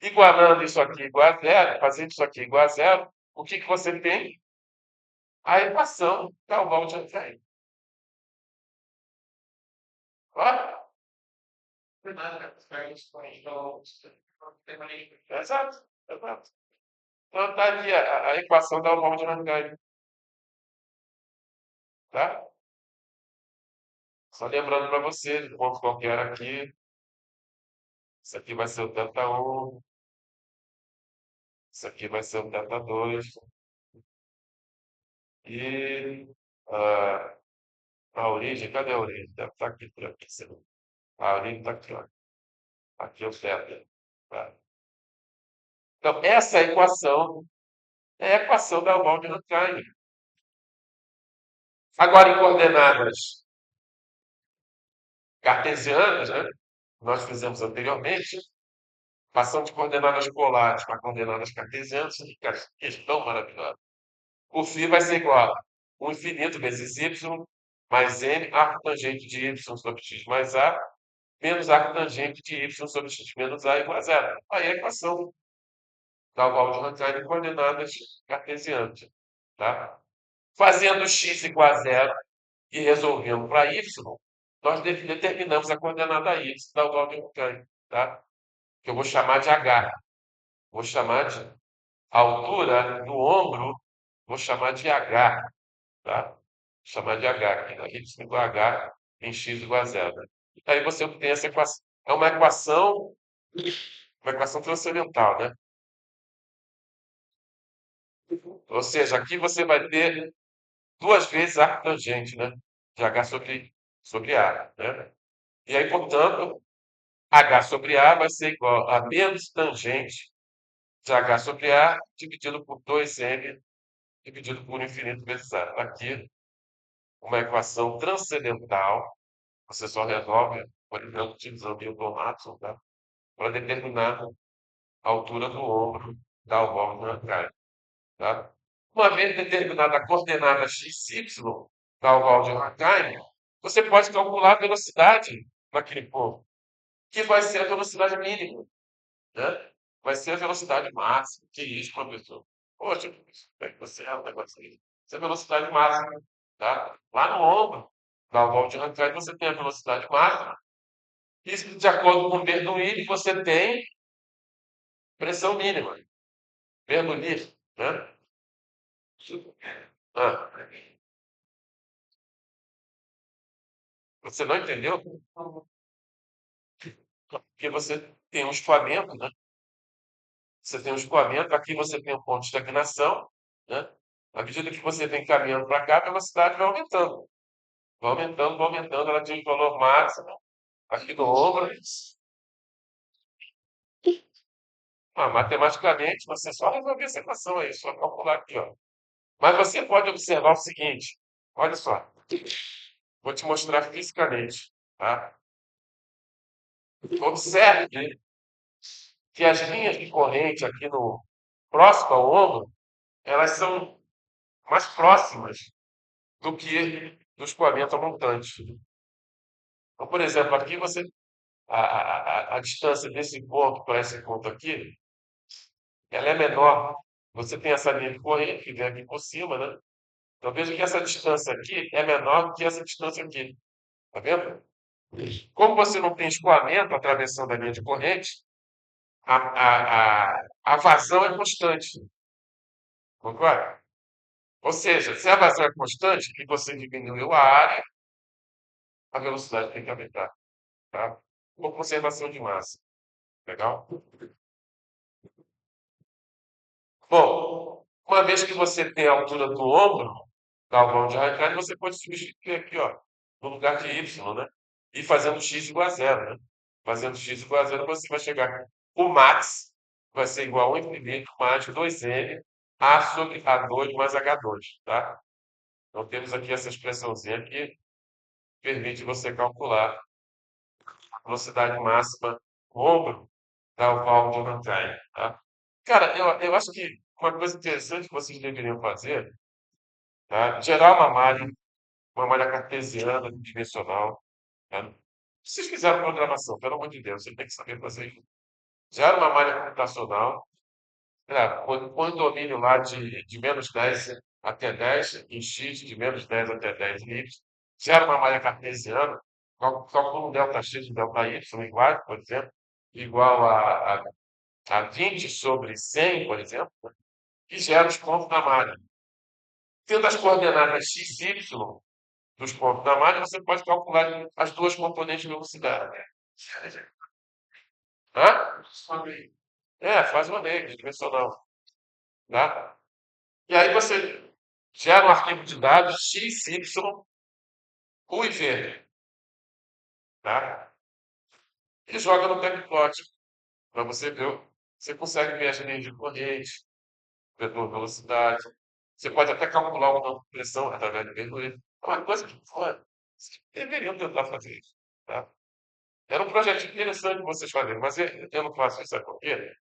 igualando isso aqui igual a zero, fazendo isso aqui igual a zero, o que você tem? A equação da volta de Rankine. Ó, exato, exato. Então está aqui a equação da volta de Rankine. Tá? Só lembrando para você, de ponto qualquer aqui, isso aqui vai ser o θ1, isso aqui vai ser o θ2, e ah, a origem, cadê a origem? Deve estar aqui por aqui. A origem está aqui, ó. Aqui é o θ. Tá? Então, essa equação é a equação da volta de Rankine. Agora, em coordenadas cartesianas, né? Nós fizemos anteriormente, passando de coordenadas polares para coordenadas cartesianas, que questão maravilhosa. O φ vai ser igual a 1 infinito vezes y mais m arco tangente de y sobre x mais a menos arco tangente de y sobre x menos a igual a zero. Aí a equação da oval de Rankine em coordenadas cartesianas. Tá? Fazendo x igual a zero e resolvendo para y, nós determinamos a coordenada y da oval de Rankine. Tá? Que eu vou chamar de h. Vou chamar de a altura do ombro, vou chamar de h. Tá? Vou chamar de h, aqui, né? Y igual a h em x igual a zero. Aí você obtém essa equação. É uma equação transcendental, né? Ou seja, aqui você vai ter duas vezes arco tangente, né? De h sobre a, né? E aí, portanto, h sobre a vai ser igual a menos tangente de h sobre a dividido por 2m dividido por infinito vezes a. Aqui, uma equação transcendental, você só resolve, por exemplo, utilizando Newton Raphson, tá? Para determinar a altura do ombro dá o golpe no Rankine. Tá? Uma vez determinada a coordenada x, y, dá o golpe de Rankine, você pode calcular a velocidade naquele ponto, que vai ser a velocidade mínima, né? Vai ser a velocidade máxima. Que isso, professor? Poxa, como é que você é um negócio aí? Isso é a velocidade máxima, tá? Lá no ombro, da volta de Rankine, você tem a velocidade máxima. Isso, de acordo com o Bernoulli, você tem pressão mínima. Bernoulli, né? Ah, você não entendeu? Porque você tem um escoamento, né? Você tem um escoamento, aqui você tem um ponto de estagnação, né? À medida que você vem caminhando para cá, a velocidade vai aumentando. Vai aumentando, ela atinge o valor máximo aqui do ombro. Matematicamente, você só resolver essa equação aí, só calcular aqui, ó. Mas você pode observar o seguinte, olha só, vou te mostrar fisicamente, tá? Observe que as linhas de corrente aqui no próximo ao ombro, elas são mais próximas do que do escoamento montante. Então, por exemplo, aqui você a distância desse ponto para esse ponto aqui, ela é menor. Você tem essa linha de corrente que vem aqui por cima, né? Então veja que essa distância aqui é menor do que essa distância aqui. Tá vendo? Como você não tem escoamento atravessando a linha de corrente, a vazão é constante. Concorda? Ou seja, se a vazão é constante e você diminuiu a área, a velocidade tem que aumentar. Tá? Por conservação de massa. Legal? Bom, uma vez que você tem a altura do ombro, Galvão de Raikkonen, você pode substituir aqui, ó, no lugar de Y, né? E fazendo x igual a zero, né? Fazendo x igual a zero, você vai chegar. O max vai ser igual a 1 infinito mais 2n A sobre A2 mais H2, tá? Então temos aqui essa expressãozinha que permite você calcular a velocidade máxima do ombro da oval de Rankine, tá? Cara, eu acho que uma coisa interessante que vocês deveriam fazer, tá? Gerar uma malha cartesiana dimensional, tá? Vocês fizeram programação, pelo amor de Deus, você tem que saber fazer isso. Gera uma malha computacional, tá? Põe domínio lá de menos 10 até 10 em x, de menos 10 até 10 em y. Gera uma malha cartesiana, calcula um ΔX e ΔY igual, por exemplo, igual a 20 sobre 100, por exemplo, e gera os pontos da malha. Tendo as coordenadas x e y dos pontos da malha, você pode calcular as duas componentes de velocidade. Hã? Faz uma lei dimensional. Tá? E aí você gera um arquivo de dados x, y, u e v. Tá? E joga no backplot para você ver. Você consegue ver as linhas de corrente, vetor velocidade. Você pode até calcular uma pressão através de Bernoulli. É uma coisa que vocês deveriam tentar fazer isso. Tá? Era um projetinho interessante de vocês fazerem, mas eu não faço isso, sabe por quê?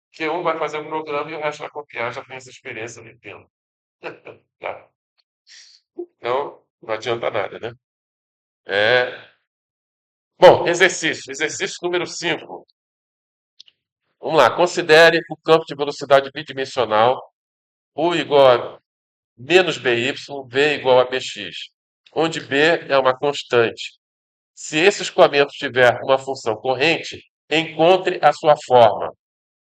Porque um vai fazer um programa e o resto vai copiar, já tem essa experiência limpando. Tá? Então, não adianta nada, né? É... Bom, exercício número 5. Vamos lá, considere o campo de velocidade bidimensional, U igual a menos BY, V igual a BX, onde B é uma constante. Se esse escoamento tiver uma função corrente, encontre a sua forma.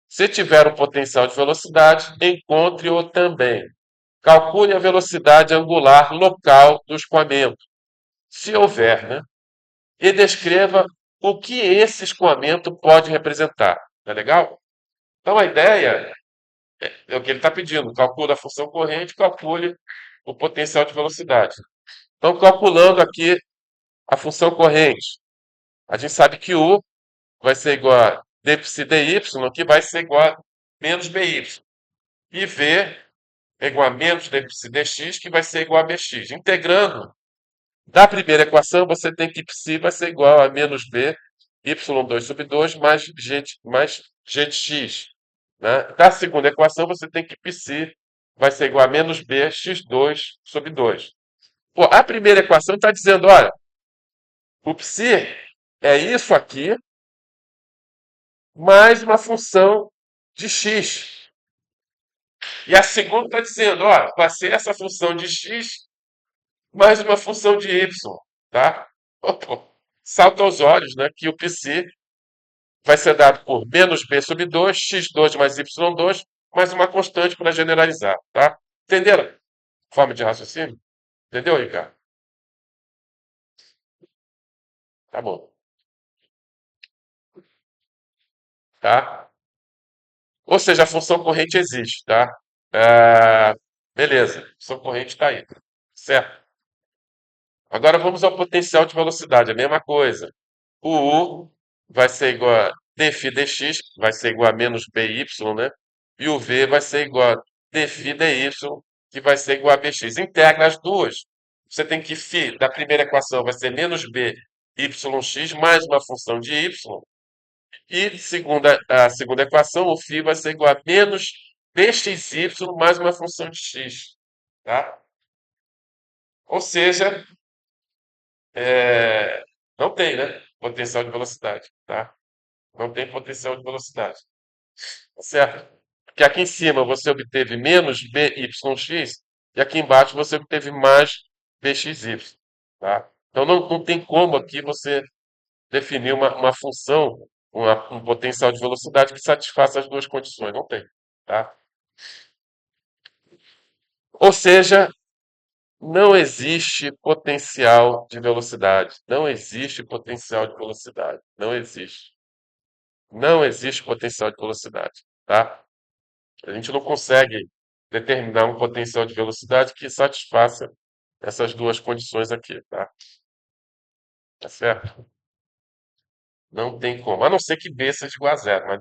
Se tiver um potencial de velocidade, encontre-o também. Calcule a velocidade angular local do escoamento, se houver, né? E descreva o que esse escoamento pode representar. Tá legal? Então a ideia é o que ele está pedindo. Calcule a função corrente, calcule o potencial de velocidade. Então, calculando aqui a função corrente, a gente sabe que U vai ser igual a dψdy, que vai ser igual a menos by. E V é igual a menos dψdx, que vai ser igual a bx. Integrando da primeira equação, você tem que psi vai ser igual a menos b, y2 sobre 2 mais, g, mais gx. né? Da segunda equação, você tem que π vai ser igual a menos b x2 sobre 2. Pô, a primeira equação está dizendo, olha, o psi é isso aqui mais uma função de x. E a segunda está dizendo, ó, vai ser essa função de x mais uma função de y, tá? Pô, salta aos olhos, né, que o psi vai ser dado por menos b sobre 2, x2 mais y2, mais uma constante para generalizar, tá? Entenderam? Forma de raciocínio? Entendeu, Ricardo? Tá bom, tá? Ou seja, a função corrente existe, tá? Beleza, a função corrente está aí, certo? Agora vamos ao potencial de velocidade, a mesma coisa. O U vai ser igual a dφ dx, vai ser igual a menos by, né? E o V vai ser igual a dφ dy, que vai ser igual a bx. Integra as duas. Você tem que φ da primeira equação vai ser menos b yx mais uma função de y. E a segunda equação, o φ vai ser igual a menos bxy mais uma função de x. Tá? Ou seja, não tem, né? Potencial de velocidade. Tá? Não tem potencial de velocidade. Certo? Porque aqui em cima você obteve menos byx e aqui embaixo você obteve mais bxy. Tá? Então não tem como aqui você definir uma função, um potencial de velocidade que satisfaça as duas condições. Não tem. Tá? Ou seja, não existe potencial de velocidade. Não existe potencial de velocidade. Não existe. Não existe potencial de velocidade. Tá? A gente não consegue determinar um potencial de velocidade que satisfaça essas duas condições aqui, tá? Tá certo? Não tem como. A não ser que B seja igual a zero, mas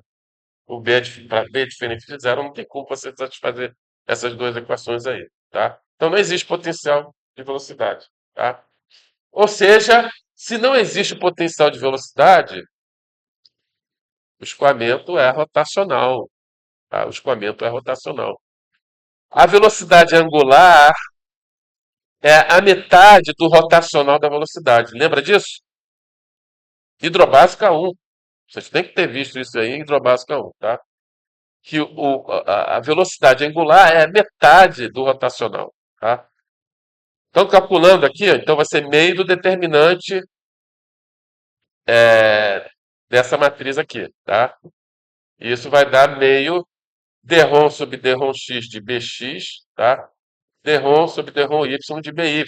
o B para B diferente de zero não tem como você satisfazer essas duas equações aí, tá? Então não existe potencial de velocidade, tá? Ou seja, se não existe potencial de velocidade, o escoamento é rotacional, tá? O escoamento é rotacional. A velocidade angular é a metade do rotacional da velocidade. Lembra disso? Hidrobásica 1. Vocês têm que ter visto isso aí em hidrobásica 1, tá? Que a velocidade angular é a metade do rotacional, tá? Então, calculando aqui, ó, então vai ser meio do determinante é, dessa matriz aqui, tá? Isso vai dar meio dρ sobre dρx de bx, tá? Dρ sobre dρy de by,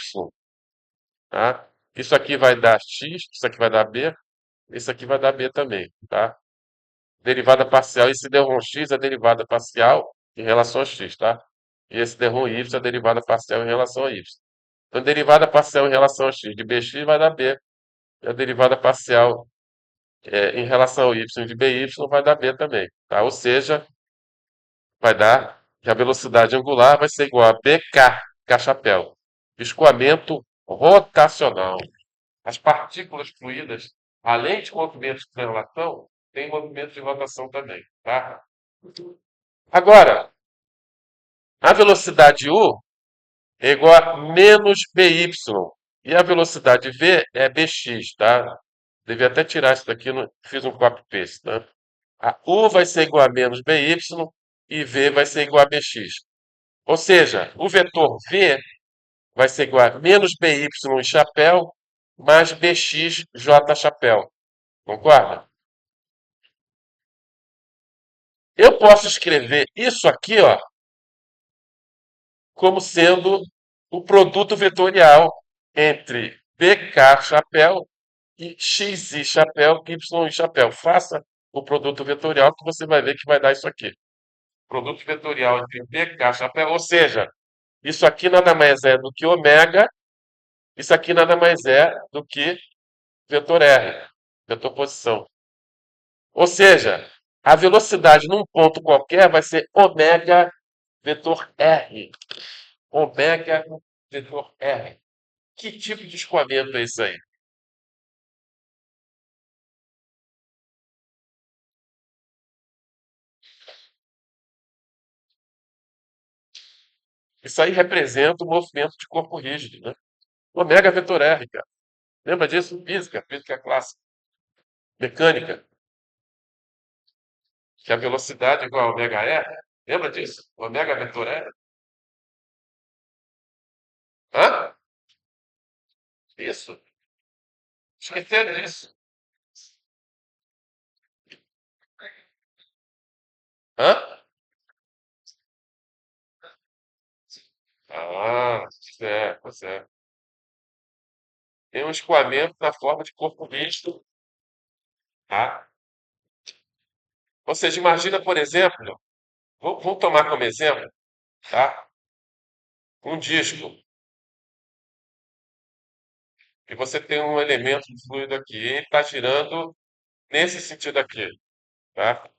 tá? Isso aqui vai dar x, isso aqui vai dar b, isso aqui vai dar b também, tá? Derivada parcial, esse dρx é a derivada parcial em relação a x, tá? E esse dρy é a derivada parcial em relação a y. Então, derivada parcial em relação a x de bx vai dar b. E a derivada parcial em relação ao y de by vai dar b também, tá? Ou seja, vai dar que a velocidade angular vai ser igual a bk, k-chapéu. Escoamento rotacional. As partículas fluídas, além de movimentos de translação, têm movimentos de rotação também, tá? Agora, a velocidade u é igual a menos by. E a velocidade v é bx, tá? Devia até tirar isso daqui, fiz um copy-paste, tá? A u vai ser igual a menos by e v vai ser igual a bx. Ou seja, o vetor v vai ser igual a menos by em chapéu mais bx j chapéu. Concorda? Eu posso escrever isso aqui, ó, como sendo o produto vetorial entre bk chapéu e xi chapéu, y chapéu. Faça o produto vetorial que você vai ver que vai dar isso aqui. Produto vetorial entre bk chapéu, ou seja, isso aqui nada mais é do que ômega, isso aqui nada mais é do que vetor R, vetor posição. Ou seja, a velocidade num ponto qualquer vai ser ômega vetor R. Ômega vetor R. Que tipo de escoamento é isso aí? Isso aí representa o movimento de corpo rígido, né? Ômega vetor R, cara. Lembra disso? Física, física clássica, mecânica, que a velocidade é igual a ômega R. Lembra disso? Ômega vetor R. Hã? Isso. Esqueceram disso. Hã? Ah, pois é. Tem um escoamento na forma de corpo rígido, tá? Ou seja, imagina, por exemplo, vamos tomar como exemplo, tá? Um disco, e você tem um elemento de fluido aqui, e ele está girando nesse sentido aqui, tá?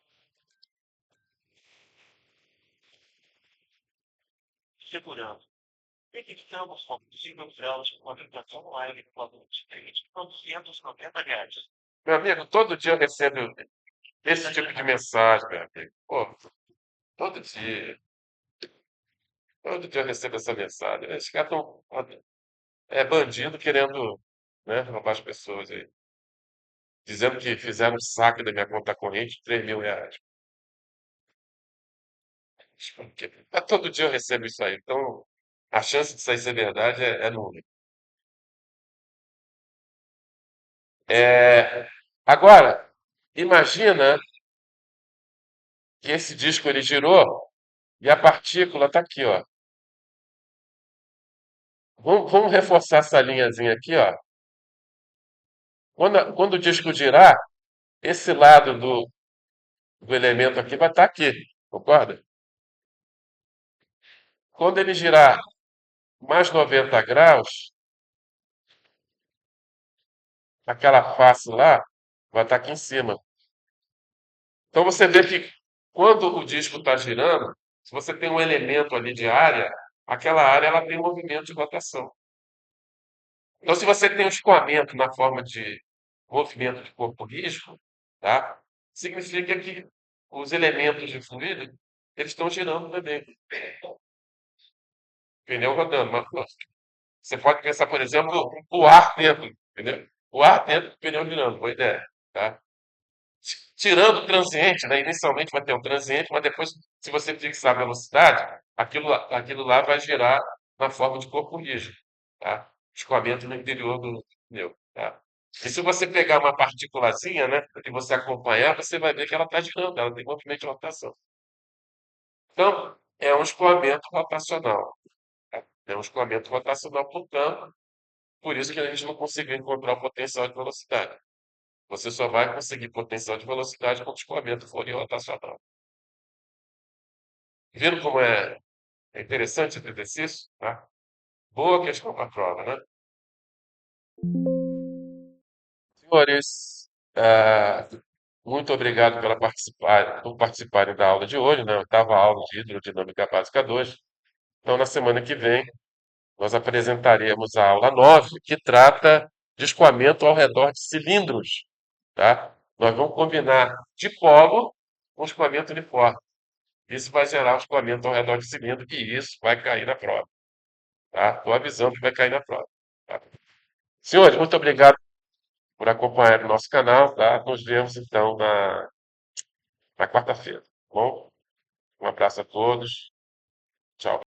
Segurando. Verificamos com possível graus de concentração no ar equivalente a 290 Hz. Meu amigo, todo dia eu recebo esse tipo de mensagem, meu amigo. Pô, todo dia. Todo dia eu recebo essa mensagem. Esses caras estão. É bandido querendo, né, roubar as pessoas aí. Dizendo que fizeram um saque da minha conta corrente de R$ 3.000. Todo dia eu recebo isso aí. Então, a chance disso aí ser verdade é nula. É, agora, imagina que esse disco ele girou e a partícula está aqui, ó. Vamos reforçar essa linhazinha aqui, ó. Quando o disco girar, esse lado do elemento aqui vai estar aqui, concorda? Quando ele girar mais 90 graus, aquela face lá vai estar aqui em cima. Então você vê que quando o disco está girando, se você tem um elemento ali de área, aquela área ela tem movimento de rotação. Então, se você tem um escoamento na forma de movimento de corpo rígido, tá? Significa que os elementos de fluido eles estão girando também. Pneu rodando. Você pode pensar, por exemplo, o ar dentro, entendeu? O ar dentro do pneu girando, boa ideia, tá? Tirando o transiente, né? Inicialmente vai ter um transiente, mas depois, se você fixar a velocidade, aquilo lá vai girar na forma de corpo rígido, tá? Escoamento no interior do pneu, tá? E se você pegar uma partículazinha, né, e você acompanhar, você vai ver que ela está girando, ela tem movimento de rotação. Então, é um escoamento rotacional, tá? É um escoamento rotacional, portanto, por isso que a gente não conseguiu encontrar o potencial de velocidade. Você só vai conseguir potencial de velocidade quando o escoamento for irrotacional. Viram como é interessante esse exercício? Tá? Boa questão para a prova, né? Senhores, muito obrigado por participarem da aula de hoje, né? A oitava aula de Hidrodinâmica Básica 2. Então, na semana que vem, nós apresentaremos a aula 9, que trata de escoamento ao redor de cilindros, tá? Nós vamos combinar dipolo com escoamento uniforme. Isso vai gerar um escoamento ao redor de cilindro e isso vai cair na prova, tá? Estou avisando que vai cair na prova, tá? Senhores, muito obrigado por acompanhar o nosso canal, tá? Nos vemos então na quarta-feira, tá bom? Um abraço a todos. Tchau.